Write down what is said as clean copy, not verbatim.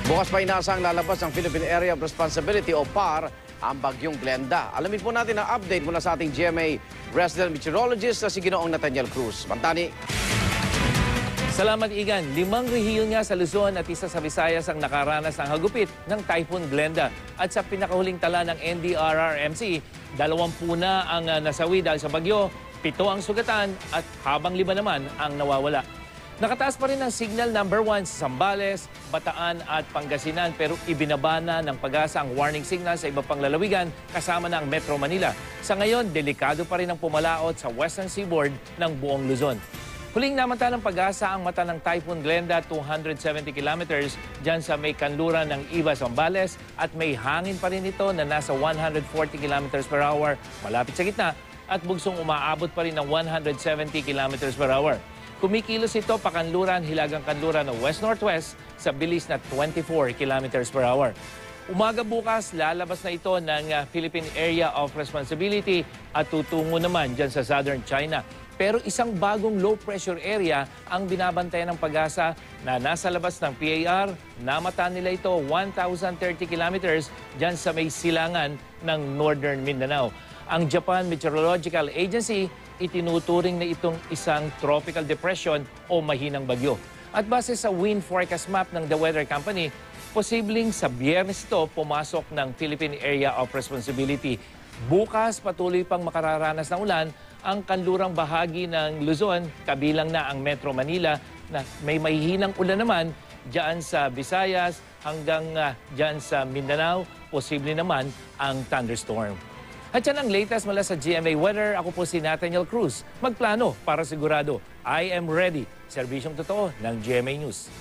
Bukas pa inaasang lalabas ng Philippine Area of Responsibility o PAR ang bagyong Glenda. Alamin po natin ang update mula sa ating GMA resident meteorologist na si Ginoong Nathaniel Cruz. Mantani. Salamat, Igan. 5 rehiyon nga sa Luzon at isa sa Visayas ang nakaranas ng hagupit ng Typhoon Glenda. At sa pinakahuling tala ng NDRRMC, 20 na ang nasawi dahil sa bagyo, 7 ang sugatan at habang 5 naman ang nawawala. Nakataas pa rin ang signal number 1 sa Zambales, Bataan at Pangasinan pero ibinaba na ng Pag-asa ang warning signal sa iba pang lalawigan kasama na ang Metro Manila. Sa ngayon, delikado pa rin ang pumalaot sa western seaboard ng buong Luzon. Huling namanta ng Pag-asa ang mata ng Typhoon Glenda 270 kilometers dyan sa may kanluran ng Iba, Zambales at may hangin pa rin ito na nasa 140 kilometers per hour malapit sa gitna at bugsong umaabot pa rin ng 170 kilometers per hour. Kumikilos ito pakanluran, hilagang kanluran ng west-northwest sa bilis na 24 kilometers per hour. Umaga bukas, lalabas na ito ng Philippine Area of Responsibility at tutungo naman dyan sa southern China. Pero isang bagong low-pressure area ang binabantayan ng Pag-asa na nasa labas ng PAR. Namata nila ito 1,030 kilometers dyan sa may silangan ng northern Mindanao. Ang Japan Meteorological Agency itinuturing na itong isang tropical depression o mahinang bagyo. At base sa wind forecast map ng The Weather Company, posibleng sa Biyernes ito pumasok ng Philippine Area of Responsibility. Bukas patuloy pang makararanas ng ulan ang kanlurang bahagi ng Luzon, kabilang na ang Metro Manila na may mahihinang ulan naman diyan sa Visayas hanggang diyan sa Mindanao, posible naman ang thunderstorm. At yan ang latest mula sa GMA Weather. Ako po si Nathaniel Cruz. Magplano para sigurado. I am ready. Serbisyong totoo ng GMA News.